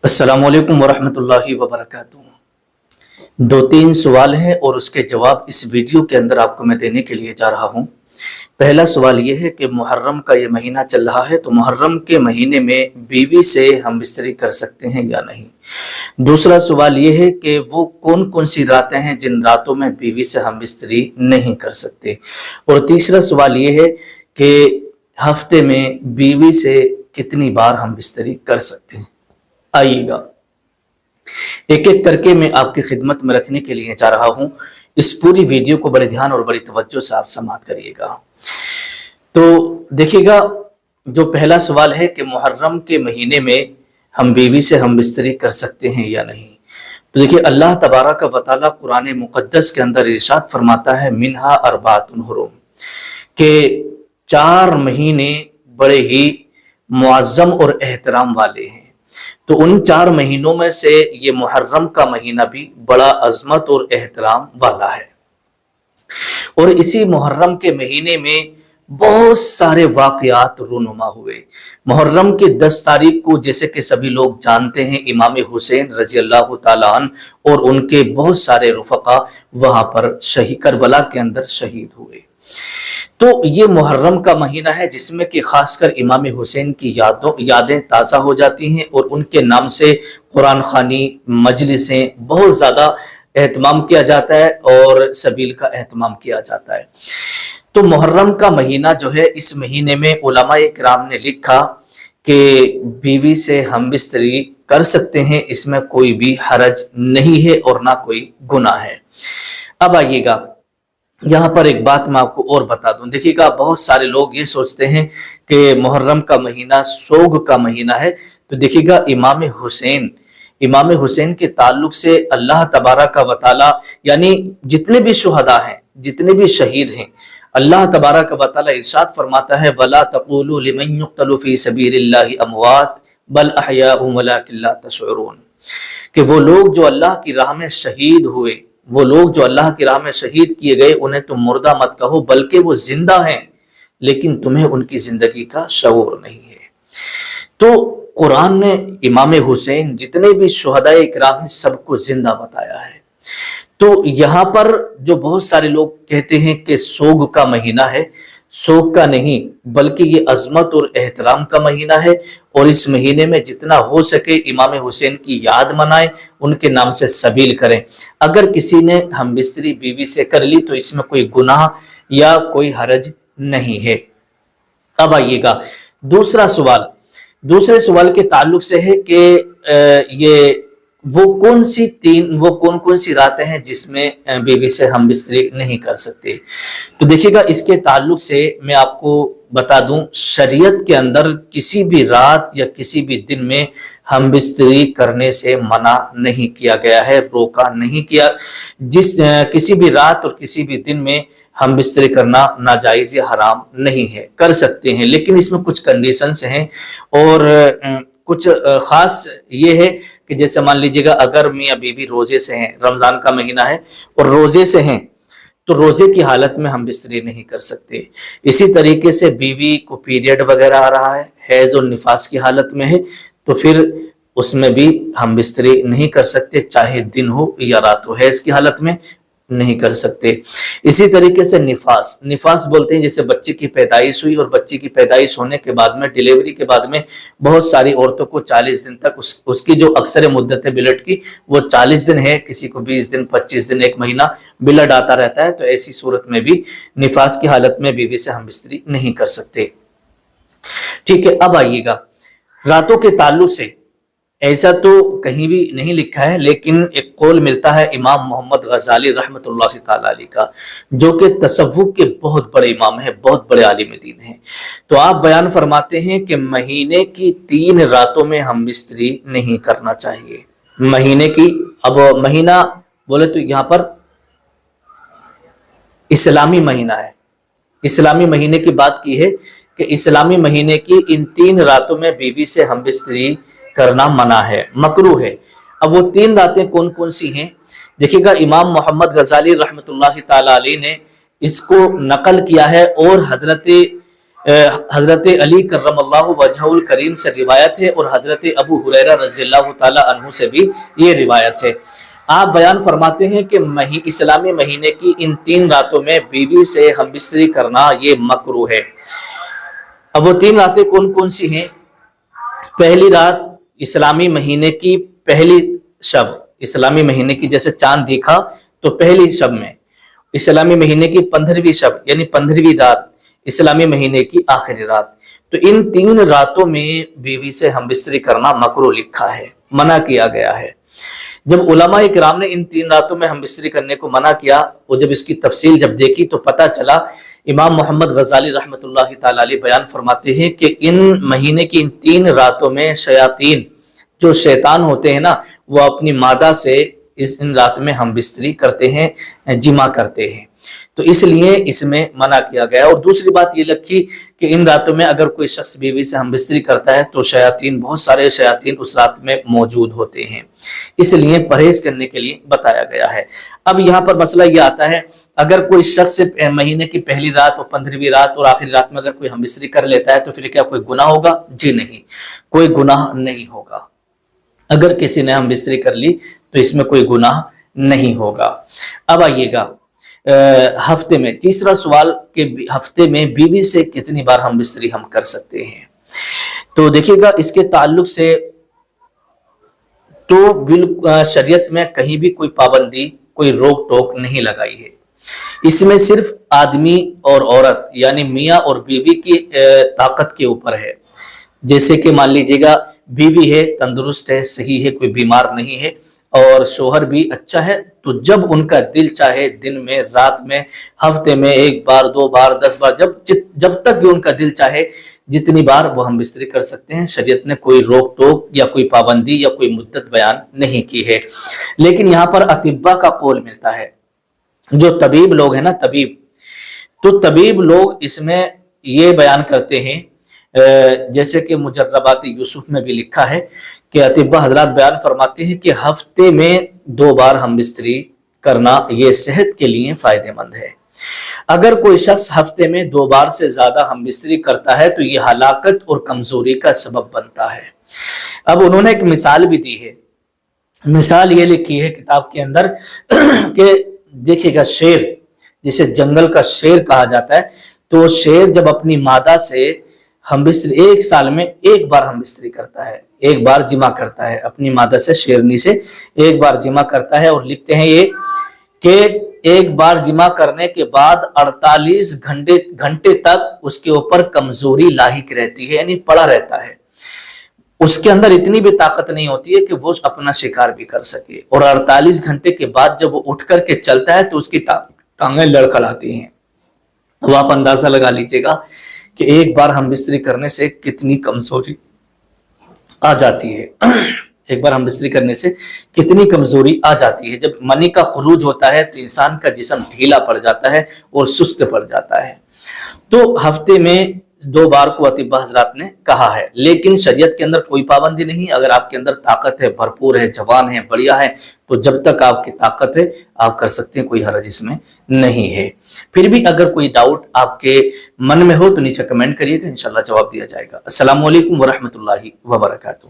अस्सलामु अलैकुम वरहमतुल्लाहि वबरकातुहू। दो तीन सवाल हैं और उसके जवाब इस वीडियो के अंदर आपको मैं देने के लिए जा रहा हूँ। पहला सवाल ये है कि मुहर्रम का ये महीना चल रहा है, तो मुहर्रम के महीने में बीवी से हम बिस्तरी कर सकते हैं या नहीं। दूसरा सवाल ये है कि वो कौन कौन सी रातें हैं जिन रातों में बीवी से हम बिस्तरी नहीं कर सकते। और तीसरा सवाल ये है कि हफ्ते में बीवी से कितनी बार हम बिस्तरी कर सकते हैं। आइएगा एक एक करके मैं आपकी खिदमत में रखने के लिए जा रहा हूं। इस पूरी वीडियो को बड़े ध्यान और बड़ी तवज्जो से आप समाअत करिएगा। तो देखिएगा, जो पहला सवाल है कि मुहर्रम के महीने में हम बीवी से हम बिस्तरी कर सकते हैं या नहीं। तो देखिए, अल्लाह तबारक व तआला कुरान मुक़द्दस के अंदर इरशाद फरमाता है, मिनहा अरबातुन हुरुम, के 4 महीने बड़े ही मुअज़्ज़म और एहतराम वाले हैं। तो उन 4 महीनों में से ये मुहर्रम का महीना भी बड़ा अजमत और एहतराम वाला है। और इसी मुहर्रम के महीने में बहुत सारे वाक़यात रूनुमा हुए। मुहर्रम की 10 तारीख को, जैसे कि सभी लोग जानते हैं, इमाम हुसैन रज़ी अल्लाह तआला अन्हु और उनके बहुत सारे रुफ़क़ा वहां पर शहीद करबला के अंदर शहीद हुए। तो ये मुहर्रम का महीना है जिसमें कि खासकर इमाम हुसैन की यादें ताज़ा हो जाती हैं और उनके नाम से कुरान ख़ानी मजलिसें बहुत ज़्यादा एहतमाम किया जाता है और सबील का एहतमाम किया जाता है। तो मुहर्रम का महीना जो है, इस महीने में उलमाए किराम ने लिखा कि बीवी से हम बिस्तरी कर सकते हैं, इसमें कोई भी हरज नहीं है और ना कोई गुनाह है। अब आइएगा, यहाँ पर एक बात मैं आपको और बता दूं। देखिएगा, बहुत सारे लोग ये सोचते हैं कि मुहर्रम का महीना सोग का महीना है। तो देखिएगा, इमाम हुसैन के ताल्लुक से अल्लाह तबारक व तआला, यानी जितने भी शुहदा हैं, जितने भी शहीद हैं, अल्लाह तबारक व तआला इरशाद फरमाता है, वला तक़ूलू लिमन युक़्तलू फ़ी सबीलिल्लाहि अमवात बल अहयाउम वलाकिन ला तशऊरून, कि वो लोग जो अल्लाह की राह में शहीद हुए, वो लोग जो अल्लाह की राह में शहीद किए गए, उन्हें तुम मुर्दा मत कहो, बल्कि वो जिंदा हैं, लेकिन तुम्हें उनकी जिंदगी का शऊर नहीं है। तो कुरान ने इमाम हुसैन, जितने भी शुहदाए किराम हैं, सबको जिंदा बताया है। तो यहाँ पर जो बहुत सारे लोग कहते हैं कि सोग का महीना है, सोग का नहीं, बल्कि ये अजमत और एहतराम का महीना है। और इस महीने में जितना हो सके इमाम हुसैन की याद मनाएं, उनके नाम से सबील करें। अगर किसी ने हम बिस्तरी बीवी से कर ली तो इसमें कोई गुनाह या कोई हरज नहीं है। अब आइएगा, दूसरे सवाल के ताल्लुक से है कि ये वो कौन कौन सी रातें हैं जिसमें बीवी से हम बिस्तरी नहीं कर सकते। तो देखिएगा, इसके ताल्लुक से मैं आपको बता दूं, शरीयत के अंदर किसी भी रात या किसी भी दिन में हम बिस्तरी करने से मना नहीं किया गया है, रोका नहीं किया। किसी भी रात और किसी भी दिन में हम बिस्तरी करना नाजायज या हराम नहीं है, कर सकते हैं, लेकिन इसमें कुछ कंडीशंस हैं। और कुछ खास ये है कि जैसे मान लीजिएगा, अगर मियां बीवी रोजे से हैं, रमजान का महीना है और रोजे से हैं, तो रोजे की हालत में हम बिस्तरी नहीं कर सकते। इसी तरीके से बीवी को पीरियड वगैरह आ रहा है, हैज और निफास की हालत में है, तो फिर उसमें भी हम बिस्तरी नहीं कर सकते, चाहे दिन हो या रात हो, हैज की हालत में नहीं कर सकते। इसी तरीके से निफास बोलते हैं, जैसे बच्चे की पैदाइश हुई और बच्चे की पैदाइश होने के बाद में, डिलीवरी के बाद में बहुत सारी औरतों को 40 दिन तक उसकी जो अक्सर मुद्दत है ब्लड की, वो 40 दिन है, किसी को 20 दिन, 25 दिन, 1 महीना ब्लड आता रहता है। तो ऐसी सूरत में भी निफास की हालत में बीवी से हम बिस्तरी नहीं कर सकते। ठीक है, अब आइएगा, रातों के ताल्लुक से ऐसा तो कहीं भी नहीं लिखा है, लेकिन एक कौल मिलता है इमाम मोहम्मद गजाली रहमतुल्लाह तआला अलैह का, जो कि तसव्वुफ के बहुत बड़े इमाम हैं, बहुत बड़े आलिम दीन हैं। तो आप बयान फरमाते हैं कि महीने की 3 रातों में हम बिस्तरी नहीं करना चाहिए। महीने की, अब महीना बोले तो यहाँ पर इस्लामी महीना है, इस्लामी महीने की बात की है कि इस्लामी महीने की इन 3 रातों में बीवी से हम बिस्तरी करना मना है, मकरूह है। अब वो 3 रातें कौन कौन सी हैं? देखिएगा, इमाम मोहम्मद गजाली रहमतुल्लाह तआला अलैह ने इसको नकल किया है और हजरत حضرت علی کرم اللہ وجہ الکریم سے روایت ہے اور حضرت ابو ہریرہ رضی اللہ تعالی عنہ سے بھی یہ روایت ہے۔ آپ بیان فرماتے ہیں کہ اسلامی مہینے کی ان 3 راتوں میں بیوی سے ہم بستری کرنا یہ مکروہ ہے۔ اب وہ 3 راتیں کون کون سی ہیں؟ پہلی رات اسلامی مہینے کی پہلی شب، اسلامی مہینے کی جیسے چاند دیکھا تو پہلی شب میں، اسلامی مہینے کی 15ویں شب یعنی 15ویں رات، اسلامی مہینے کی آخری رات۔ تو ان 3 راتوں میں بیوی سے ہم بستری کرنا مکروہ لکھا ہے، منع کیا گیا ہے۔ جب علماء کرام نے ان 3 راتوں میں ہم بستری کرنے کو منع کیا اور جب اس کی تفصیل جب دیکھی تو پتہ چلا، امام محمد غزالی رحمۃ اللہ تعالی علیہ بیان فرماتے ہیں کہ ان مہینے کی ان 3 راتوں میں شیاطین، جو شیطان ہوتے ہیں نا، وہ اپنی مادہ سے ان رات میں ہم بستری کرتے ہیں، جمع کرتے ہیں، تو اس لیے اس میں منع کیا گیا۔ اور دوسری بات یہ لکھی کہ ان راتوں میں اگر کوئی شخص بیوی سے ہم بستری کرتا ہے تو شیاطین، بہت سارے شیاطین اس رات میں موجود ہوتے ہیں، اس لیے پرہیز کرنے کے لیے بتایا گیا ہے۔ اب یہاں پر مسئلہ یہ آتا ہے، اگر کوئی شخص مہینے کی پہلی رات اور 15ویں رات اور آخری رات میں اگر کوئی ہم بستری کر لیتا ہے تو پھر کیا کوئی گناہ ہوگا؟ جی نہیں، کوئی گناہ نہیں ہوگا۔ اگر کسی نے ہم بستری کر لی تو اس میں کوئی گناہ نہیں ہوگا۔ اب آئیے گا ہفتے میں، تیسرا سوال کہ ہفتے میں بیوی سے کتنی بار ہم بستری ہم کر سکتے ہیں؟ تو دیکھیے گا اس کے تعلق سے تو شریعت میں کہیں بھی کوئی پابندی، کوئی روک ٹوک نہیں لگائی ہے۔ اس میں صرف آدمی اور عورت یعنی میاں اور بیوی کی طاقت کے اوپر ہے۔ جیسے کہ مان لیجیے گا بیوی ہے، تندرست ہے، صحیح ہے، کوئی بیمار نہیں ہے، اور شوہر بھی اچھا ہے، تو جب ان کا دل چاہے دن میں، رات میں، ہفتے میں 1 بار 2 بار 10 بار، جب تک بھی ان کا دل چاہے جتنی بار وہ ہم بستری کر سکتے ہیں۔ شریعت نے کوئی روک ٹوک یا کوئی پابندی یا کوئی مدت بیان نہیں کی ہے۔ لیکن یہاں پر اطباء کا قول ملتا ہے، جو طبیب لوگ ہیں نا، تو طبیب لوگ اس میں یہ بیان کرتے ہیں، جیسے کہ مجربات یوسف میں بھی لکھا ہے کہ اطباء حضرات بیان فرماتے ہیں کہ ہفتے میں 2 بار ہم بستری کرنا یہ صحت کے لیے فائدہ مند ہے۔ اگر کوئی شخص ہفتے میں 2 بار سے زیادہ ہم بستری کرتا ہے تو یہ ہلاکت اور کمزوری کا سبب بنتا ہے۔ اب انہوں نے ایک مثال بھی دی ہے، مثال یہ لکھی ہے کتاب کے اندر کہ دیکھیے گا شیر، جسے جنگل کا شیر کہا جاتا ہے، تو شیر جب اپنی مادہ سے ہم بستری 1 سال میں 1 بار ہم بستری کرتا ہے، 1 بار جمع کرتا ہے اپنی مادہ سے، شیرنی سے 1 بار جمع کرتا ہے، اور لکھتے ہیں یہ کہ 1 بار جمع کرنے کے بعد 48 گھنٹے تک اس کے اوپر کمزوری لاحق رہتی ہے، یعنی پڑا رہتا ہے، اس کے اندر اتنی بھی طاقت نہیں ہوتی ہے کہ وہ اپنا شکار بھی کر سکے، اور 48 گھنٹے کے بعد جب وہ اٹھ کر کے چلتا ہے تو اس کی ٹانگیں لڑکھڑاتی ہیں۔ وہ آپ اندازہ لگا لیجئے گا کہ 1 بار ہم بستری کرنے سے کتنی کمزوری آ جاتی ہے، 1 بار ہم بستری کرنے سے کتنی کمزوری آ جاتی ہے۔ جب منی کا خروج ہوتا ہے تو انسان کا جسم ڈھیلا پڑ جاتا ہے اور سست پڑ جاتا ہے۔ تو ہفتے میں 2 بار کو اطباء حضرات نے کہا ہے، لیکن شریعت کے اندر کوئی پابندی نہیں۔ اگر آپ کے اندر طاقت ہے، بھرپور ہے، جوان ہے، بڑھیا ہے، تو جب تک آپ کی طاقت ہے آپ کر سکتے ہیں، کوئی حرج اس میں نہیں ہے۔ پھر بھی اگر کوئی ڈاؤٹ آپ کے من میں ہو تو نیچے کمنٹ کریے گا، انشاءاللہ جواب دیا جائے گا۔ السلام علیکم ورحمۃ اللہ وبرکاتہ۔